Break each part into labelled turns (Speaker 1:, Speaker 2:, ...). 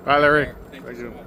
Speaker 1: Bye, Larry.
Speaker 2: Thank
Speaker 1: Bye,
Speaker 2: you so
Speaker 1: Jim.
Speaker 2: much.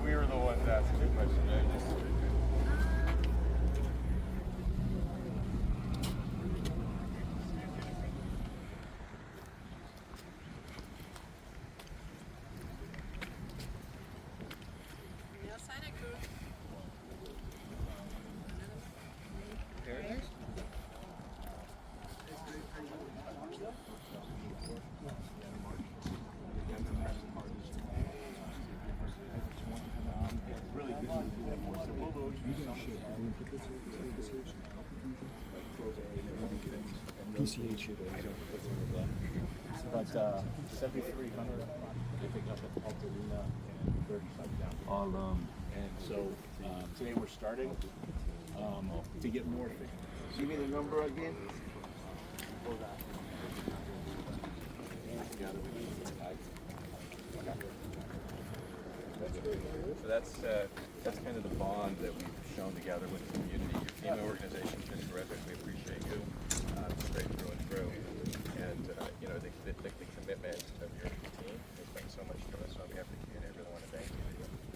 Speaker 2: We were the ones asking the question.
Speaker 3: PCH, but 7,300 they pick up at Altalena and 35 down. And so today we're starting to get more efficient.
Speaker 4: Give me the number again.
Speaker 2: So that's kind of the bond that we've shown together with the community. Your FEMA organization has been terrific. We appreciate you straight through and through. And you know, the commitment of your team has been so much to us. So on behalf of the community, I really want to thank you.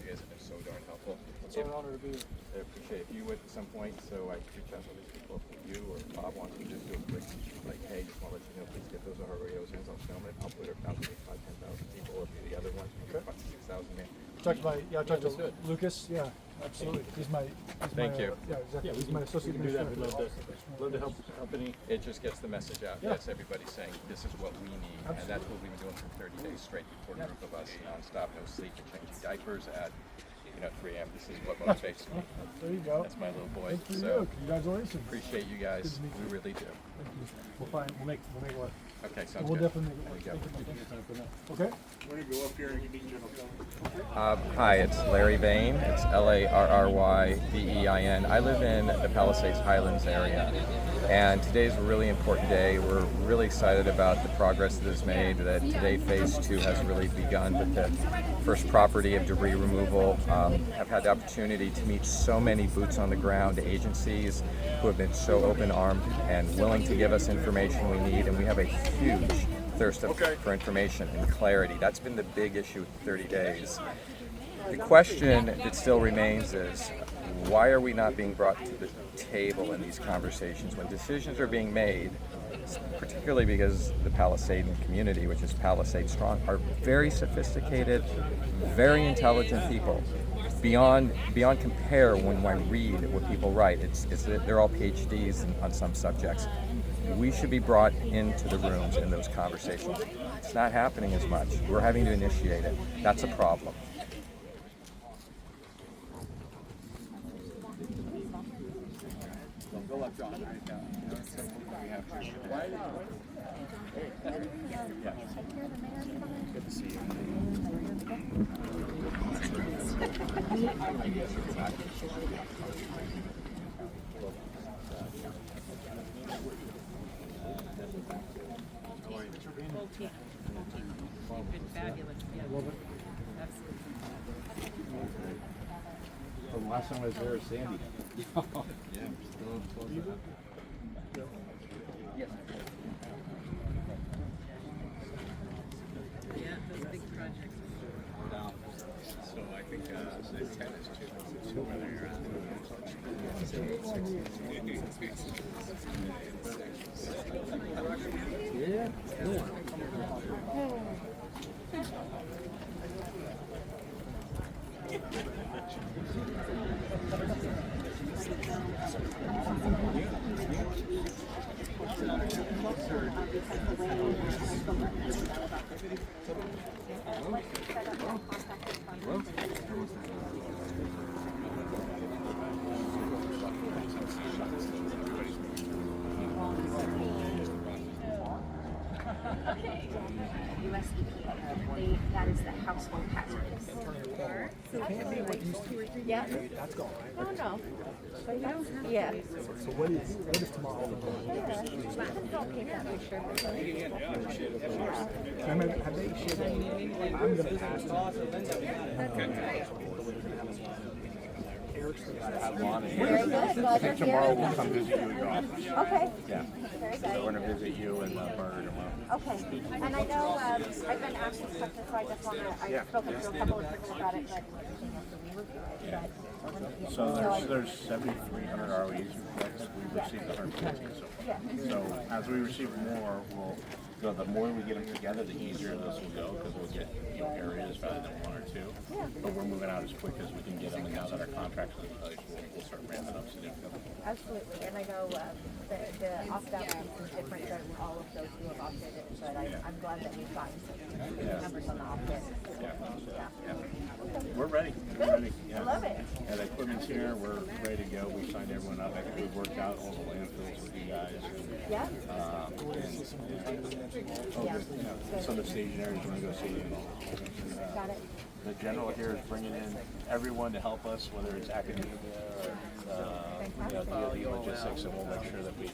Speaker 2: You guys have been so darn helpful.
Speaker 3: It's an honor to be here.
Speaker 2: I appreciate it. If you would at some point, so I could reach out to these people, if you or Bob wants to just do a quick, like, hey, just want to let you know, please get those ROAs in. I'll film it. I'll put it out to 5,000, 10,000 people. Or the other ones,
Speaker 3: Okay.
Speaker 2: 6,000 man.
Speaker 3: I talked to Lucas. Yeah, absolutely. He's my.
Speaker 2: Thank you.
Speaker 3: Yeah, exactly.
Speaker 4: Yeah,
Speaker 3: he's my associate
Speaker 4: we can do that.
Speaker 3: administrator.
Speaker 4: We'd love to help any.
Speaker 2: It just gets the message out.
Speaker 3: Yeah.
Speaker 2: Yes, everybody's saying this is what we need, and that's what we've been doing for 30 days straight. For a group of us, nonstop, no sleep, and changing diapers at 3 a.m. This is what motivates me.
Speaker 3: There you go.
Speaker 2: That's my little boy.
Speaker 3: Good for
Speaker 2: So
Speaker 3: you. Congratulations.
Speaker 2: appreciate you guys. We really do.
Speaker 1: We'll make it work.
Speaker 2: Okay, sounds
Speaker 1: We'll
Speaker 2: good.
Speaker 1: definitely make it work. Okay?
Speaker 3: We're gonna go up here and meet General Kelly.
Speaker 2: Hi, it's Larry Vane. It's LARRYVEIN. I live in the Palisades Highlands area, and today's a really important day. We're really excited about the progress that is made, that today Phase 2 has really begun with the first property of debris removal. I've had the opportunity to meet so many boots on the ground agencies who have been so open-armed and willing to give us information we need, and we have a huge thirst for information and clarity. That's been the big issue with 30 days. The question that still remains is, why are we not being brought to the table in these conversations when decisions are being made, particularly because the Palisadian community, which is Palisade strong, are very sophisticated, very intelligent people. Beyond compare when I read what people write. It's that they're all PhDs on some subjects. We should be brought into the rooms in those conversations. It's not happening as much. We're having to initiate it. That's a problem.
Speaker 3: Good to see you.
Speaker 5: Been fabulous. Yeah.
Speaker 4: The last time I was there was Sandy.
Speaker 5: Yeah, those big projects.
Speaker 3: So I think the intent is to whether you're on
Speaker 6: USACE, that is the household hazardous. Yeah.
Speaker 1: That's gone.
Speaker 6: Oh, no. But you don't have yeah.
Speaker 1: So what is tomorrow? Have they shared? I'm going to pass
Speaker 6: Very good. Well, you're
Speaker 3: tomorrow
Speaker 6: here.
Speaker 3: we'll come visit you in your office.
Speaker 6: Okay.
Speaker 3: Yeah.
Speaker 6: Very
Speaker 3: So we're
Speaker 6: good.
Speaker 3: gonna visit you and Burner tomorrow.
Speaker 6: Okay. And I know I've been asked this question, so I just want to, I've spoken to a couple of people about it, but
Speaker 3: So there's 7,300 ROEs requests. We've received 150 so far. So as we receive more, the more we get them together, the easier this will go because we'll get areas rather than one or two. But we're moving out as quick as we can get them, and now that our contracts are in place, we'll start ramping up significantly.
Speaker 6: absolutely. And I know the opt-out piece is different than all of those who have opted in, but I'm glad that we've gotten some numbers on the opt-in.
Speaker 3: Yeah. We're ready. We're
Speaker 6: Good.
Speaker 3: ready. Yeah.
Speaker 6: I love it.
Speaker 3: Yeah, the equipment's here. We're ready to go. We signed everyone up. I think we've worked out all the landfills with you guys.
Speaker 6: Yeah?
Speaker 3: Some of the stationaries we're going to go see.
Speaker 6: Got it.
Speaker 3: The general here is bringing in everyone to help us, whether it's academia or DoD logistics, and we'll make sure that we're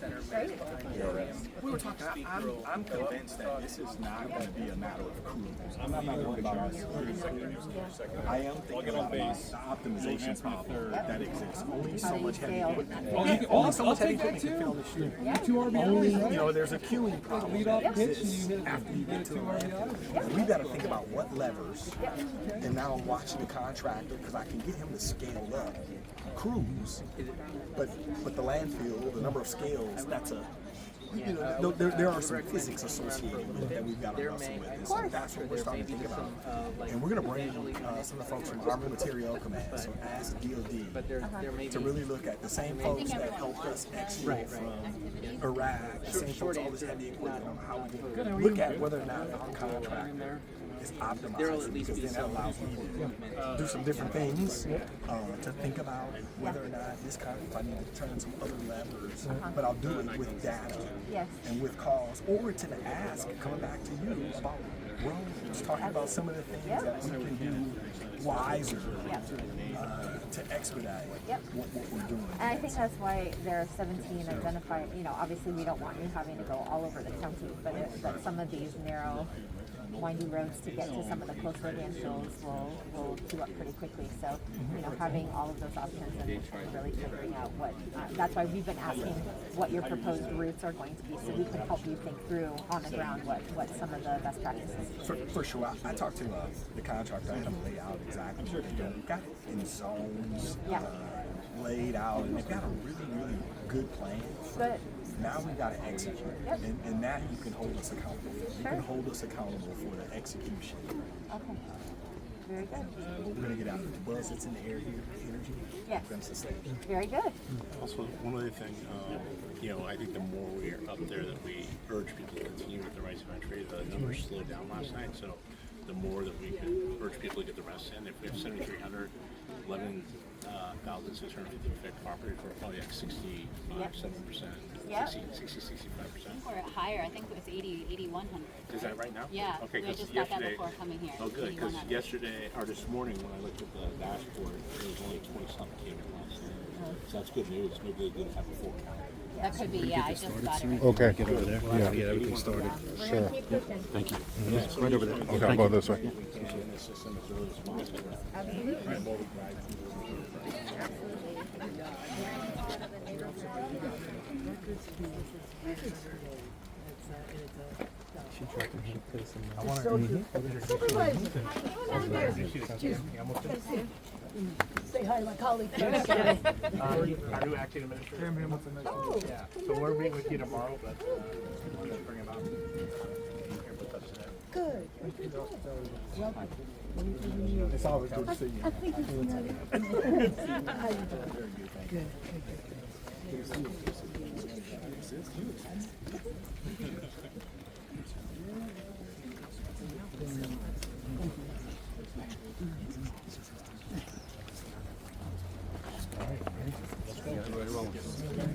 Speaker 3: ready.
Speaker 7: We were talking, I'm convinced that this is not going to be a matter of crews. I'm not worried about our security. I am thinking about the optimization problem that exists. Only so much heavy equipment. Only so much heavy equipment can fit on the street. Only, there's a queuing problem that exists after you get to the landfill. We got to think about what levers, and now I'm watching the contractor because I can get him to scale up crews, but the landfill, the number of scales, that's a there are some physics associated with it that we've got to wrestle with. And so that's what we're starting to think about. And we're going to bring some of the folks from Army Material Command, so ask DoD, to really look at the same folks that helped us exit from Iraq, the same folks, all this heavy equipment, on how we can look at whether or not our contractor is optimize it, because then that allows me to do some different things, to think about whether or not this kind of, if I need to turn some other levers, but I'll do it with data and with calls, or to ask, coming back to you about roads, talking about some of the things that we can do wiser to expedite what we're doing.
Speaker 6: And I think that's why there are 17 identified, you know, obviously we don't want you having to go all over the county, but some of these narrow, windy roads to get to some of the closer landfills will queue up pretty quickly. So, you know, having all of those options and really figuring out what, that's why we've been asking what your proposed routes are going to be, so we can help you think through on the ground what some of the best practices.
Speaker 7: For sure. I talked to the contractor, I had them lay out exactly what they're doing. We've got it in zones laid out, and they've got a really, really good plan.
Speaker 6: Good.
Speaker 7: Now we got to execute, and that you can hold us accountable for. You can hold us accountable for the execution.
Speaker 6: Okay. Very good.
Speaker 7: We're going to get after the buzz that's in the air here, the energy.
Speaker 6: Yes.
Speaker 7: We're going to sustain it.
Speaker 6: Very good.
Speaker 3: Also, one other thing, you know, I think the more we're up there that we urge people to continue with the rights of entry, the numbers slowed down last night, so the more that we can urge people to get the rest in. If we have 7,300, 11,650 affected properties, we're probably at 67%, 65%.
Speaker 8: We're higher. I think it was 8100.
Speaker 3: Is that right now?
Speaker 8: Yeah.
Speaker 3: Okay,
Speaker 8: I
Speaker 3: because
Speaker 8: just got that
Speaker 3: yesterday.
Speaker 8: before coming here.
Speaker 3: Oh, good. Because
Speaker 8: 8100.
Speaker 3: yesterday or this morning when I looked at the dashboard, there was only 20-something came in last night. So that's good news. Maybe they didn't have a full count.
Speaker 8: That could be. Yeah, I just got it.
Speaker 1: Okay. Get over there. Yeah, get everything started.
Speaker 6: Sure.
Speaker 3: Thank you.
Speaker 1: Yeah, right over there. Okay, I'll go this way.
Speaker 9: Say hi to my colleague.
Speaker 4: Our new acting administrator. Yeah. So we're meeting with you tomorrow, but bring him out. Here with us today.
Speaker 9: Good. Welcome.
Speaker 7: It's always good to see you.
Speaker 9: I think it's nice. How you doing? Good.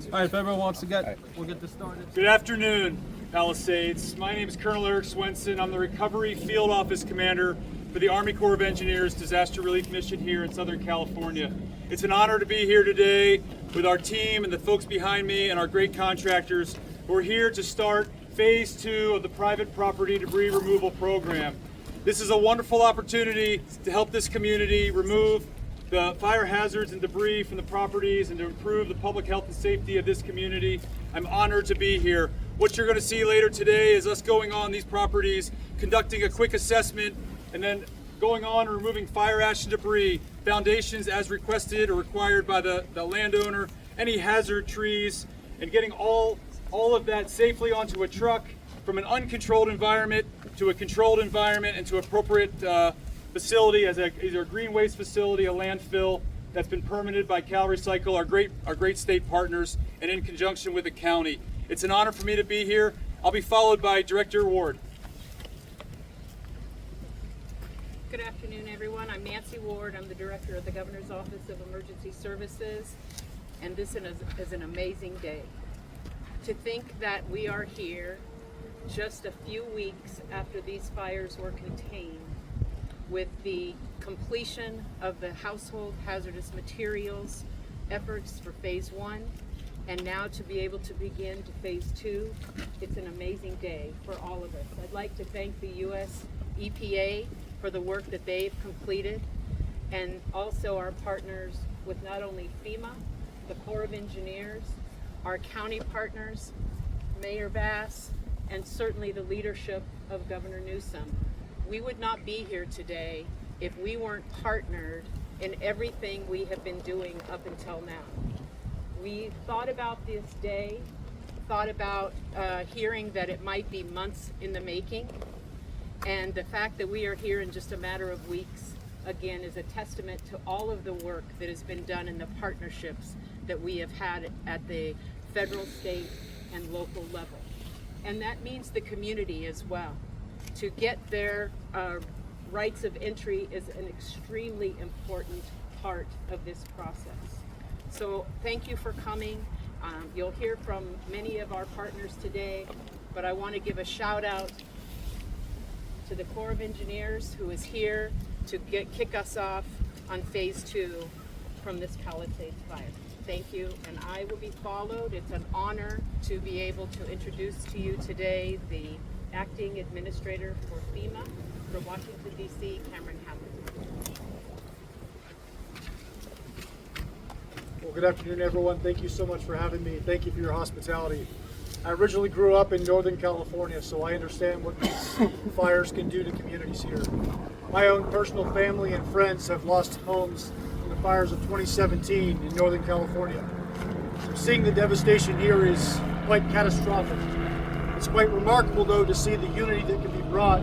Speaker 10: All right, if everyone wants to get, we'll get this started.
Speaker 11: Good afternoon, Palisades. My name is Colonel Eric Swenson. I'm the Recovery Field Office Commander for the Army Corps of Engineers Disaster Relief Mission here in Southern California. It's an honor to be here today with our team and the folks behind me and our great contractors. We're here to start Phase 2 of the Private Property Debris Removal Program. This is a wonderful opportunity to help this community remove the fire hazards and debris from the properties and to improve the public health and safety of this community. I'm honored to be here. What you're going to see later today is us going on these properties, conducting a quick assessment, and then going on and removing fire ash and debris, foundations as requested or required by the landowner, any hazard trees, and getting all of that safely onto a truck from an uncontrolled environment to a controlled environment and to appropriate facility as either a green waste facility, a landfill that's been permitted by Cal Recycle, our great state partners, and in conjunction with the county. It's an honor for me to be here. I'll be followed by Director Ward.
Speaker 5: Good afternoon, everyone. I'm Nancy Ward. I'm the Director of the Governor's Office of Emergency Services, and this is an amazing day. To think that we are here just a few weeks after these fires were contained with the completion of the household hazardous materials efforts for Phase 1, and now to be able to begin to Phase 2, it's an amazing day for all of us. I'd like to thank the U.S. EPA for the work that they've completed, and also our partners with not only FEMA, the Corps of Engineers, our county partners, Mayor Bass, and certainly the leadership of Governor Newsom. We would not be here today if we weren't partnered in everything we have been doing up until now. We thought about this day, thought about hearing that it might be months in the making, and the fact that we are here in just a matter of weeks, again, is a testament to all of the work that has been done in the partnerships that we have had at the federal, state, and local level. And that means the community as well. To get their rights of entry is an extremely important part of this process. So thank you for coming. You'll hear from many of our partners today, but I want to give a shout out to the Corps of Engineers who is here to kick us off on phase 2 from this Palisades fire. Thank you, and I will be followed. It's an honor to be able to introduce to you today the Acting Administrator for FEMA for Washington, D.C., Cameron Hamilton.
Speaker 12: Well, good afternoon, everyone. Thank you so much for having me. Thank you for your hospitality. I originally grew up in Northern California, so I understand what these fires can do to communities here. My own personal family and friends have lost homes in the fires of 2017 in Northern California. So seeing the devastation here is quite catastrophic. It's quite remarkable, though, to see the unity that can be brought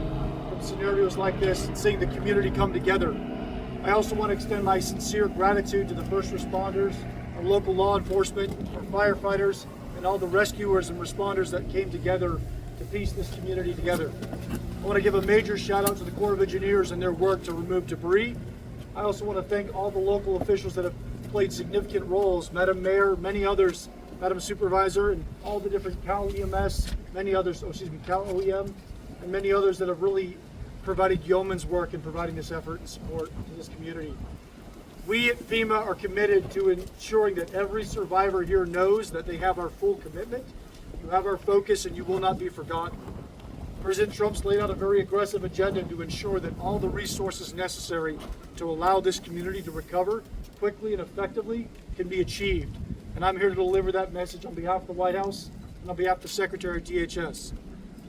Speaker 12: from scenarios like this and seeing the community come together. I also want to extend my sincere gratitude to the first responders, our local law enforcement, our firefighters, and all the rescuers and responders that came together to piece this community together. I want to give a major shout out to the Corps of Engineers and their work to remove debris. I also want to thank all the local officials that have played significant roles, Madam Mayor, many others, Madam Supervisor, and all the different Cal EMS, many others, Cal OEM, and many others that have really provided yeoman's work in providing this effort and support to this community. We at FEMA are committed to ensuring that every survivor here knows that they have our full commitment, you have our focus, and you will not be forgotten. President Trump's laid out a very aggressive agenda to ensure that all the resources necessary to allow this community to recover quickly and effectively can be achieved. And I'm here to deliver that message on behalf of the White House and on behalf of the Secretary of DHS.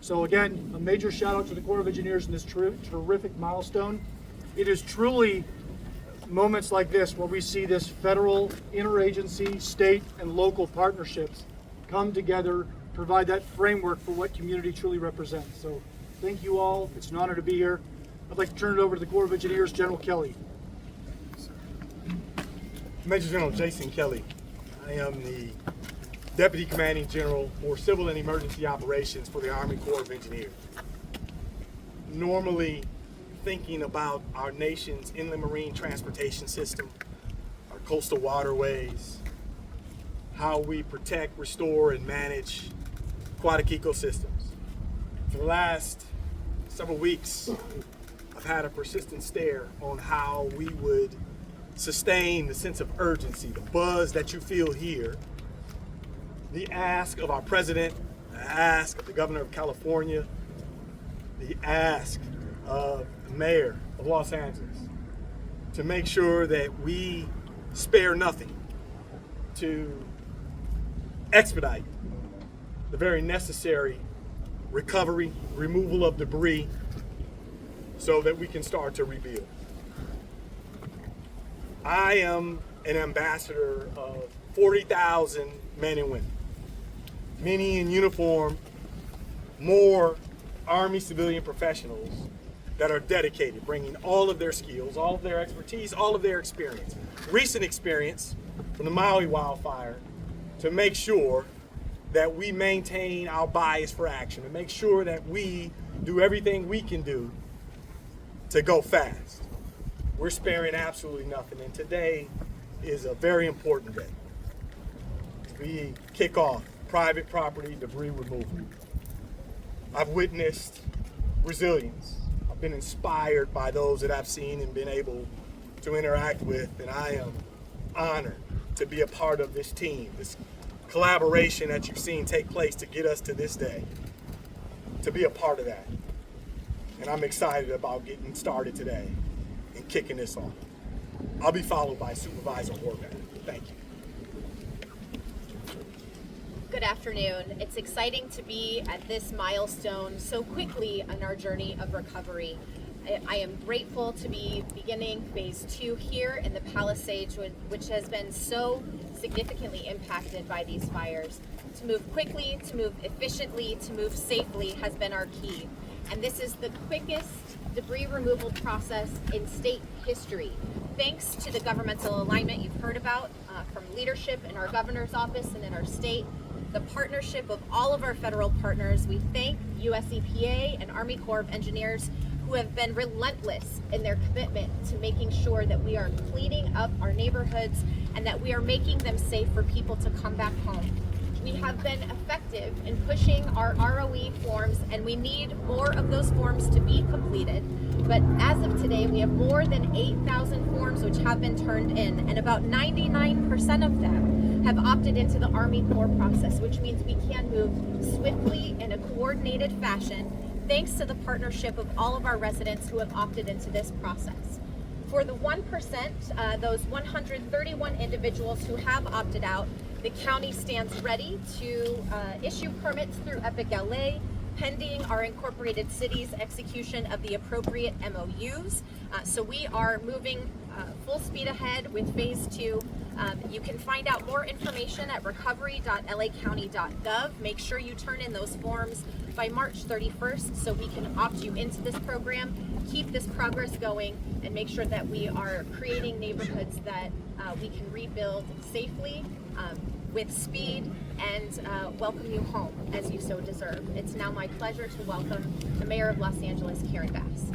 Speaker 12: So again, a major shout out to the Corps of Engineers in this terrific milestone. It is truly moments like this where we see this federal, interagency, state, and local partnerships come together, provide that framework for what community truly represents. So thank you all. It's an honor to be here. I'd like to turn it over to the Corps of Engineers, General Kelly.
Speaker 7: Major General Jason Kelly. I am the Deputy Commanding General for Civil and Emergency Operations for the Army Corps of Engineers. Normally, thinking about our nation's inland marine transportation system, our coastal waterways, how we protect, restore, and manage aquatic ecosystems. For the last several weeks, I've had a persistent stare on how we would sustain the sense of urgency, the buzz that you feel here, the ask of our president, the ask of the governor of California, the ask of the mayor of Los Angeles to make sure that we spare nothing to expedite the very necessary recovery, removal of debris, so that we can start to rebuild. I am an ambassador of 40,000 men and women, many in uniform, more Army civilian professionals that are dedicated, bringing all of their skills, all of their expertise, all of their experience, recent experience from the Maui wildfire, to make sure that we maintain our bias for action, and make sure that we do everything we can do to go fast. We're sparing absolutely nothing, and today is a very important day. We kick off private property debris removal. I've witnessed resilience. I've been inspired by those that I've seen and been able to interact with, and I am honored to be a part of this team, this collaboration that you've seen take place to get us to this day, to be a part of that. And I'm excited about getting started today and kicking this off. I'll be followed by Supervisor Horvath. Thank you.
Speaker 13: Good afternoon. It's exciting to be at this milestone so quickly on our journey of recovery. I am grateful to be beginning phase 2 here in the Palisades, which has been so significantly impacted by these fires. To move quickly, to move efficiently, to move safely has been our key. And this is the quickest debris removal process in state history. Thanks to the governmental alignment you've heard about from leadership in our governor's office and in our state, the partnership of all of our federal partners. We thank US EPA and Army Corps of Engineers, who who have been relentless in their commitment to making sure that we are cleaning up our neighborhoods and that we are making them safe for people to come back home. We have been effective in pushing our ROE forms, and we need more of those forms to be completed. But as of today, we have more than 8,000 forms which have been turned in, and about 99% of them have opted into the Army Corps process, which means we can move swiftly in a coordinated fashion thanks to the partnership of all of our residents who have opted into this process. For the 1%, those 131 individuals who have opted out, the county stands ready to issue permits through Epic LA, pending our incorporated cities' execution of the appropriate MOUs. So we are moving full speed ahead with phase 2. You can find out more information at recovery.lacounty.gov. Make sure you turn in those forms by March 31st so we can opt you into this program, keep this progress going, and make sure that we are creating neighborhoods that we can rebuild safely, with speed, and welcome you home as you so deserve. It's now my pleasure to welcome the Mayor of Los Angeles, Karen Bass.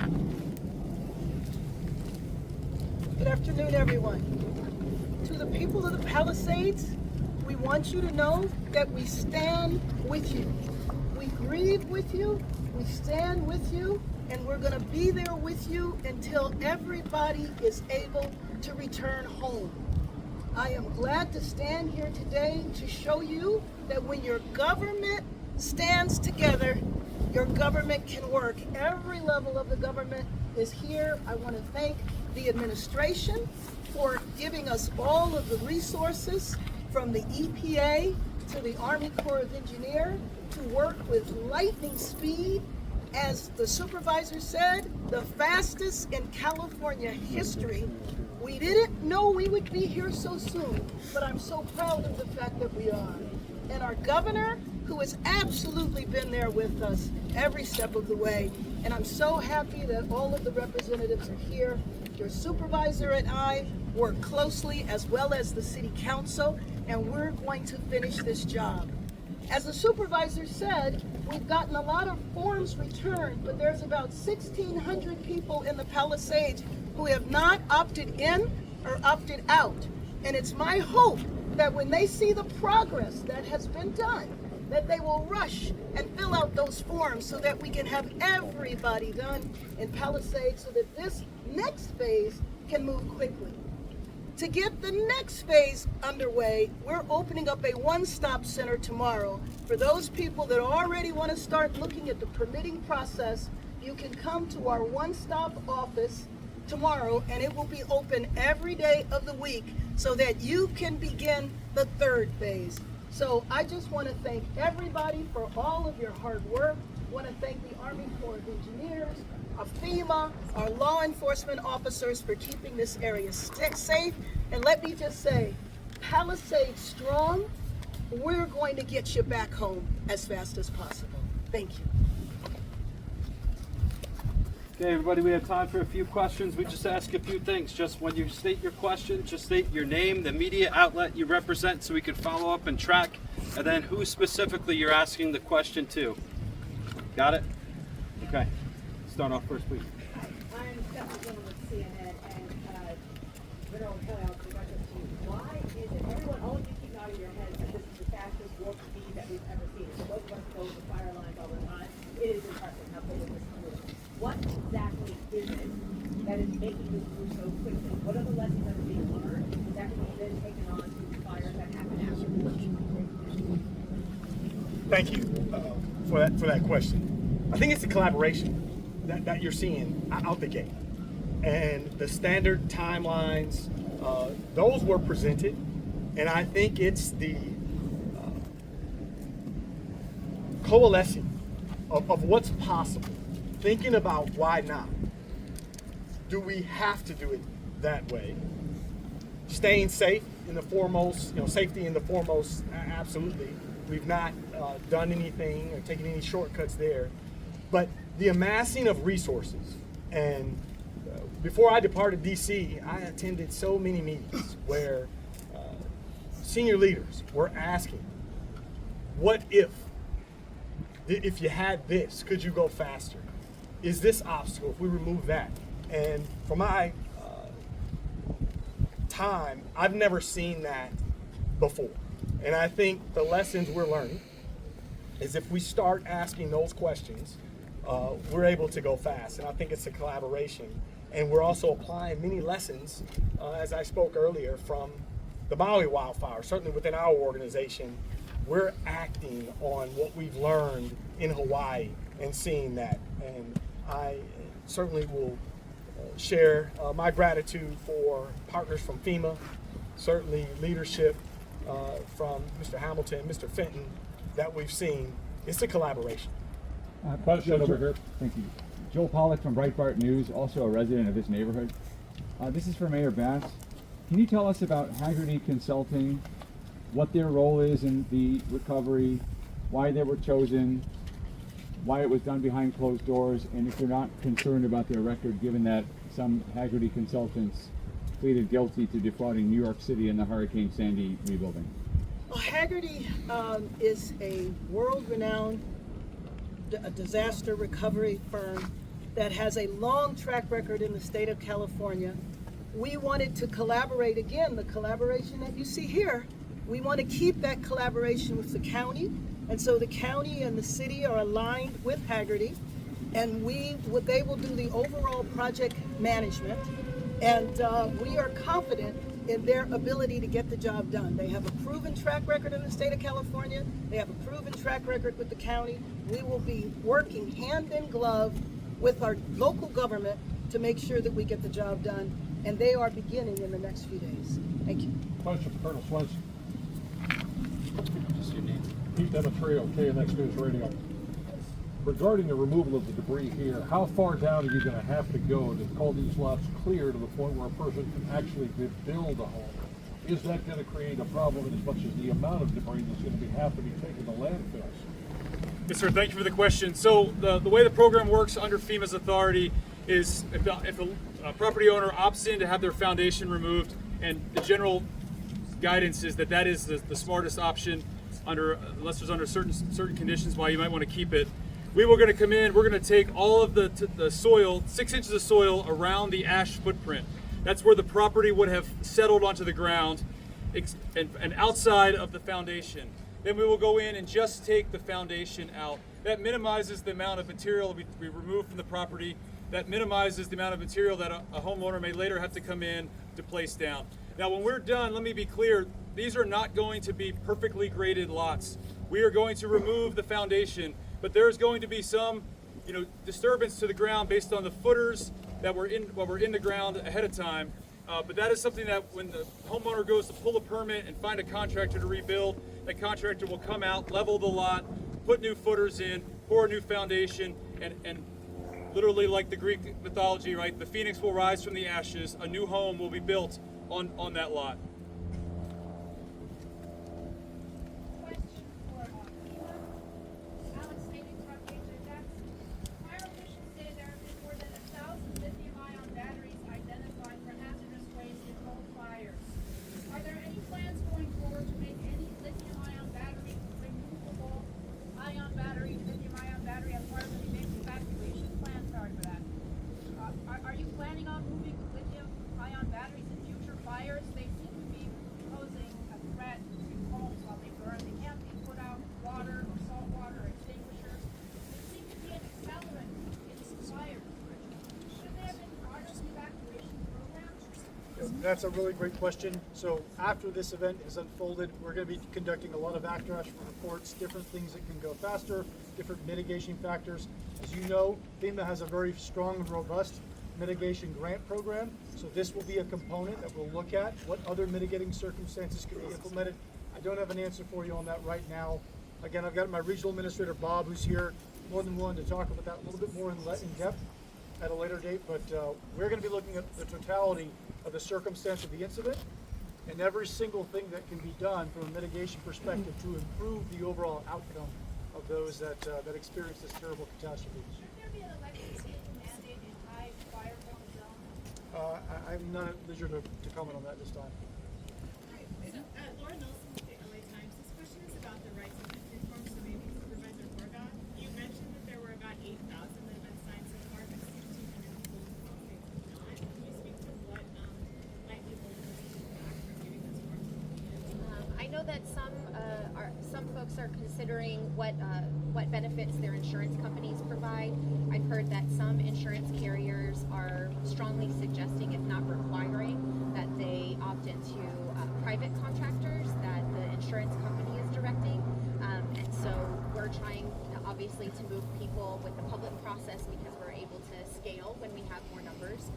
Speaker 9: Good afternoon, everyone. To the people of the Palisades, we want you to know that we stand with you. We grieve with you, we stand with you, and we're going to be there with you until everybody is able to return home. I am glad to stand here today to show you that when your government stands together, your government can work. Every level of the government is here. I want to thank the administration for giving us all of the resources, from the EPA to the Army Corps of Engineers, to work with lightning speed. As the supervisor said, the fastest in California history. We didn't know we would be here so soon, but I'm so proud of the fact that we are. And our governor, who has absolutely been there with us every step of the way. And I'm so happy that all of the representatives are here. Your supervisor and I work closely, as well as the city council, and we're going to finish this job. As the supervisor said, we've gotten a lot of forms returned, but there's about 1,600 people in the Palisades who have not opted in or opted out. And it's my hope that when they see the progress that has been done, that they will rush and fill out those forms so that we can have everybody done in Palisades, so that this next phase can move quickly. To get the next phase underway, we're opening up a one-stop center tomorrow. For those people that already want to start looking at the permitting process, you can come to our one-stop office tomorrow, and it will be open every day of the week so that you can begin the third phase. So I just want to thank everybody for all of your hard work. I want to thank the Army Corps of Engineers, our FEMA, our law enforcement officers for keeping this area safe. And let me just say, Palisades strong, we're going to get you back home as fast as possible. Thank you.
Speaker 10: Okay, everybody, we have time for a few questions. We just ask a few things. Just when you state your question, just state your name, the media outlet you represent, so we can follow up and track, and then who specifically you're asking the question to. Got it? Okay. Start off first, please.
Speaker 14: I'm Stephanie with CNN, and General Kelly, I'll direct this to you. Why is it everyone, all of you keep nodding your heads that this is the fastest warp speed that we've ever seen? So most of us go to fire lines all the time. It is impressive how quickly this is moving. What exactly is it that is making this move so quickly? What are the lessons that are being learned that can be then taken on to fires that happen after the
Speaker 12: Thank you for that question. I think it's the collaboration that you're seeing out the gate, and the standard timelines. Those were presented, and I think it's the coalescing of what's possible. Thinking about why not. Do we have to do it that way? Staying safe in the foremost, safety in the foremost, absolutely. We've not done anything or taken any shortcuts there. But the amassing of resources, and before I departed DC, I attended so many meetings where senior leaders were asking, what if you had this, could you go faster? is this obstacle, if we remove that. And for my time, I've never seen that before. And I think the lessons we're learning is if we start asking those questions, we're able to go fast. And I think it's a collaboration. And we're also applying many lessons, as I spoke earlier, from the Maui wildfire. Certainly within our organization, we're acting on what we've learned in Hawaii and seeing that. And I certainly will share my gratitude for partners from FEMA, certainly leadership from Mr. Hamilton, Mr. Fenton, that we've seen. It's a collaboration.
Speaker 15: Question over here. Thank you. Joel Pollack from Breitbart News, also a resident of this neighborhood. This is for Mayor Bass. Can you tell us about Haggerty Consulting, what their role is in the recovery, why they were chosen, why it was done behind closed doors, and if you're not concerned about their record, given that some Haggerty consultants pleaded guilty to defrauding New York City in the Hurricane Sandy rebuilding?
Speaker 9: Well, Haggerty is a world-renowned disaster recovery firm that has a long track record in the state of California. We wanted to collaborate, again, the collaboration that you see here. We want to keep that collaboration with the county, and so the county and the city are aligned with Haggerty, and they will do the overall project management, and we are confident in their ability to get the job done. They have a proven track record in the state of California. They have a proven track record with the county. We will be working hand in glove with our local government to make sure that we get the job done, and they are beginning in the next few days. Thank you.
Speaker 16: Question for Colonel Swenson.
Speaker 10: Just your name.
Speaker 16: Pete Demetrio, KNX News Radio. Regarding the removal of the debris here, how far down are you going to have to go to call these lots clear to the point where a person can actually build a home? Is that going to create a problem as much as the amount of debris that's going to have to be taken to landfills?
Speaker 11: Yes, sir. Thank you for the question. So the way the program works under FEMA's authority is if the property owner opts in to have their foundation removed, and the general guidance is that is the smartest option unless there's under certain conditions why you might want to keep it. We were going to come in, we're going to take all of the soil, 6 inches of soil around the ash footprint. That's where the property would have settled onto the ground and outside of the foundation. Then we will go in and just take the foundation out. That minimizes the amount of material we remove from the property. That minimizes the amount of material that a homeowner may later have to come in to place down. Now when we're done, let me be clear, these are not going to be perfectly graded lots. We are going to remove the foundation, but there's going to be some disturbance to the ground based on the footers that were in the ground ahead of time. But that is something that when the homeowner goes to pull a permit and find a contractor to rebuild, that contractor will come out, level the lot, put new footers in, pour a new foundation, and literally like the Greek mythology, right? The phoenix will rise from the ashes, a new home will be built on that lot.
Speaker 12: That's a really great question. So after this event is unfolded, we're going to be conducting a lot of after-action reports, different things that can go faster, different mitigation factors. As you know, FEMA has a very strong and robust mitigation grant program. So this will be a component that we'll look at. What other mitigating circumstances could be implemented? I don't have an answer for you on that right now. Again, I've got my regional administrator, Bob, who's here, more than willing to talk about that a little bit more in depth at a later date. But we're going to be looking at the totality of the circumstance of the incident and every single thing that can be done from a mitigation perspective to improve the overall outcome of those that experience this terrible catastrophe.
Speaker 14: Should there be an electric mandate in high fire prone zones?
Speaker 12: I'm not at leisure to comment on that this time.
Speaker 17: Laura Nelson with the LA Times. This question is about the rights of reform, so maybe Supervisor Horvath. You mentioned that there were about 8,000 that have been signed so far.
Speaker 13: that some folks are considering what benefits their insurance companies provide. I've heard that some insurance carriers are strongly suggesting, if not requiring, that they opt into private contractors that the insurance company is directing. And so we're trying, obviously, to move people with the public process because we're able to scale when we have more numbers.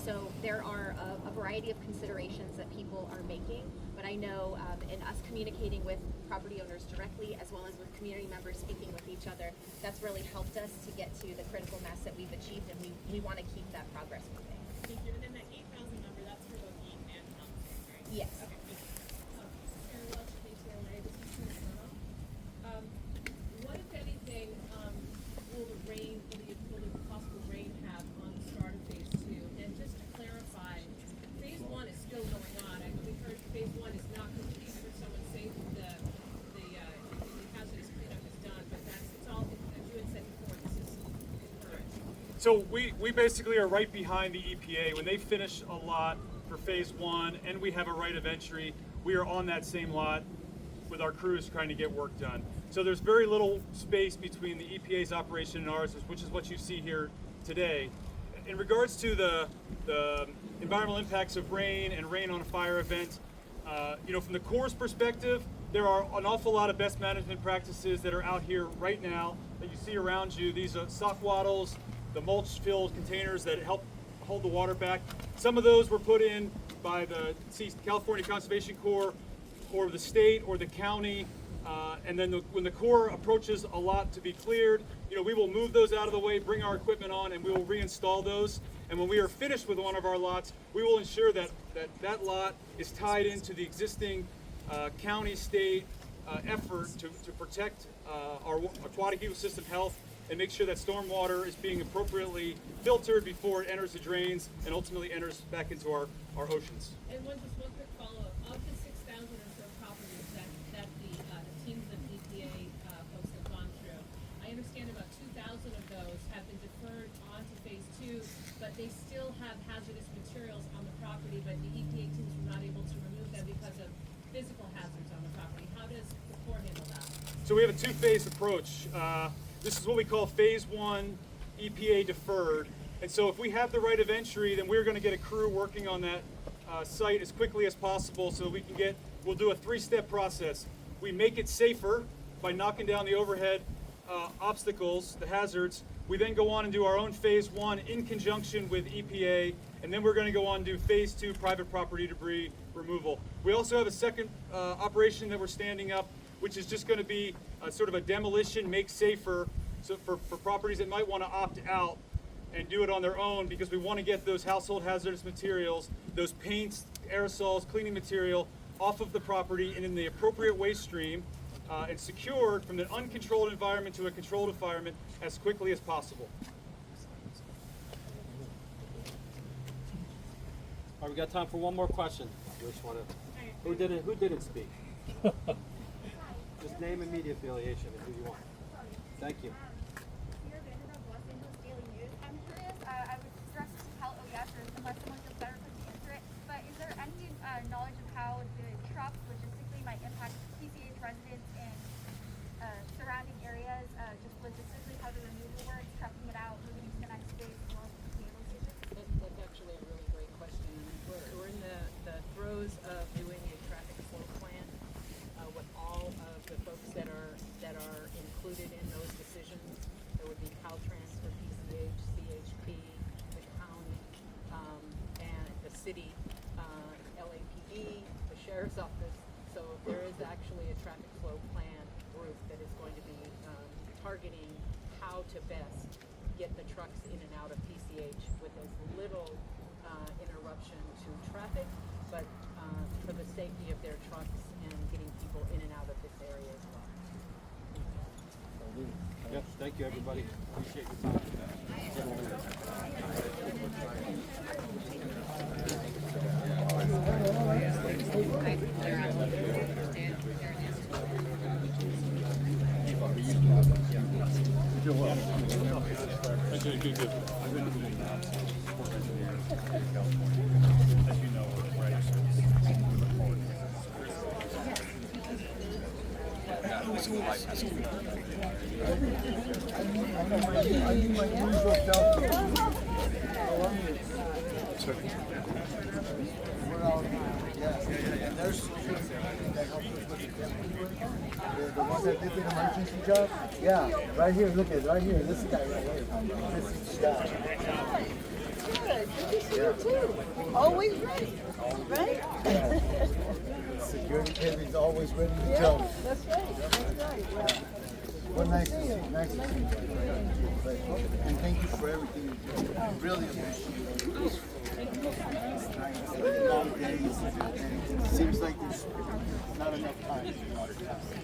Speaker 13: So there are a variety of considerations that people are making, but I know in us communicating with property owners directly, as well as with community members speaking with each other, that's really helped us to get to the critical mass that we've achieved, and we want to keep that progress moving.
Speaker 17: Thank you. And then that 8,000 number, that's for both Eaton and Palisades, right?
Speaker 13: Yes.
Speaker 17: Okay. Sarah Welch, KTLA. This is Colonel. What, if anything, will the possible rain have on the start of phase 2? And just to clarify, phase 1 is still going on. I know we heard phase 1 is not complete for someone's safe. The hazardous cleanup is done, but it's all, as you had said before, this is current.
Speaker 11: So we basically are right behind the EPA. When they finish a lot for phase 1 and we have a right of entry, we are on that same lot with our crews trying to get work done. So there's very little space between the EPA's operation and ours, which is what you see here today. In regards to the environmental impacts of rain and rain on a fire event, from the Corps' perspective, there are an awful lot of best management practices that are out here right now that you see around you. These are sock wattles, the mulch-filled containers that help hold the water back. Some of those were put in by the California Conservation Corps or the state or the county. And then when the Corps approaches a lot to be cleared, we will move those out of the way, bring our equipment on, and we will reinstall those. And when we are finished with one of our lots, we will ensure that lot is tied into the existing county, state effort to protect our aquatic ecosystem health and make sure that stormwater is being appropriately filtered before it enters the drains and ultimately enters back into our oceans.
Speaker 17: And just one quick follow-up. Of the 6,000 or so properties that the teams of EPA folks have gone through, I understand about 2,000 of those have been deferred onto phase 2, but they still have hazardous materials on the property, but the EPA teams were not able to remove them because of physical hazards on the property. How does the Corps handle that?
Speaker 11: So we have a two-phase approach. This is what we call phase 1 EPA deferred. And so if we have the right of entry, then we're going to get a crew working on that site as quickly as possible so we'll do a 3-step process. We make it safer by knocking down the overhead obstacles, the hazards. We then go on and do our own phase 1 in conjunction with EPA, and then we're going to go on and do phase 2 private property debris removal. We also have a second operation that we're standing up, which is just going to be sort of a demolition, make safer, so for properties that might want to opt out and do it on their own, because we want to get those household hazardous materials, those paints, aerosols, cleaning material off of the property and in the appropriate waste stream and secured from an uncontrolled environment to a controlled environment as quickly as possible.
Speaker 10: All right, we got time for one more question. Who didn't speak? Just name and media affiliation and who you want. Thank you.
Speaker 18: I'm curious, I would stress to tell OES unless someone feels better to answer it, but is there any knowledge of how the trucks logistically might impact PCH residents in surrounding areas, just logistically how the removal works, trucking it out, moving it to the next phase, or naval stations?
Speaker 5: That's actually a really great question. We're in the throes of doing a traffic flow plan with all of the folks that are included in those decisions. There would be Caltrans for PCH, CHP, the county, and the city, LAPD, the sheriff's office. So there is actually a traffic flow plan group that is going to be targeting how to best get the trucks in and out of PCH with as little interruption to traffic, but for the safety of their trucks and getting people in and out of this area as well.
Speaker 10: Yep, thank you everybody. Appreciate your time.
Speaker 11: As you know,
Speaker 19: The ones that did the emergency job? Yeah, right here, look at it, right here, this guy right here. This guy.
Speaker 9: Good, good to see you too. Always ready, right?
Speaker 19: Security cameras always ready to
Speaker 9: Yeah,
Speaker 19: jump.
Speaker 9: that's right, that's right. Yeah.
Speaker 19: Well, nice to see you, nice to see you. And thank you for everything you do. Really appreciate it. Long days, and it seems like there's not enough time.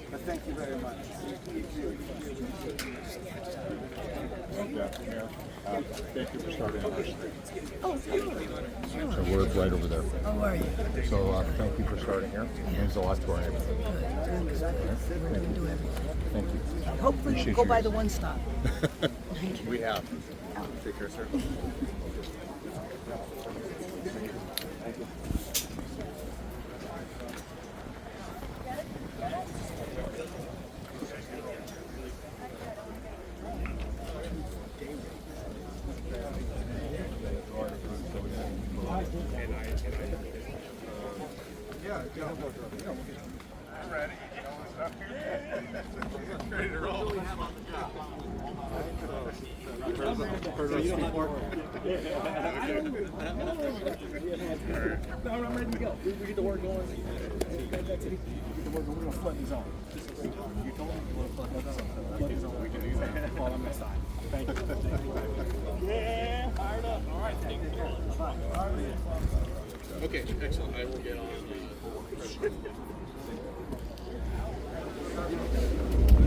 Speaker 19: But thank you very much.
Speaker 16: Thank you for starting on our street.
Speaker 9: Oh, sure.
Speaker 16: So we're right over there.
Speaker 9: How are you?
Speaker 16: So thank you for starting here. It means a lot to our neighborhood.
Speaker 9: We're going to do everything.
Speaker 16: Thank you.
Speaker 9: Hopefully we'll go by the one stop.
Speaker 2: We have. Take care, sir.
Speaker 3: I'm ready. Ready to roll.
Speaker 1: I'm ready to go. We get the work going. We get the work going. We're going to flood the zone. You told me you want to flood the zone. Flood the zone. We can do that. Fall on this side. Thank you. Yeah, fired up. All right. Thank you.
Speaker 2: Okay, excellent. I will get on.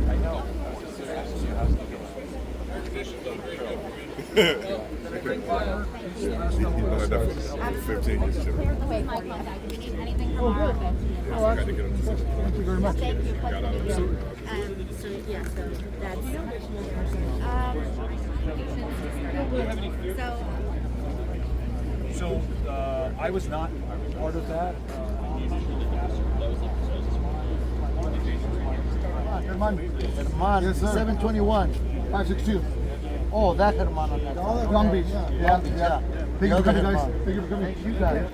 Speaker 3: I know.
Speaker 2: Air conditioning's on very good.
Speaker 3: Definitely 15 years too.
Speaker 8: Wait, my contact. Do you need anything from our office?
Speaker 3: Thank you very much.
Speaker 8: Thank you.
Speaker 3: Got out of it.
Speaker 8: So yeah, so that's
Speaker 1: So I was not part of that.
Speaker 19: Herman, yes, 721. 562. Oh, that Herman on that. Long Beach. Yeah. Thank you for coming, guys. Thank you for coming. Thank you guys.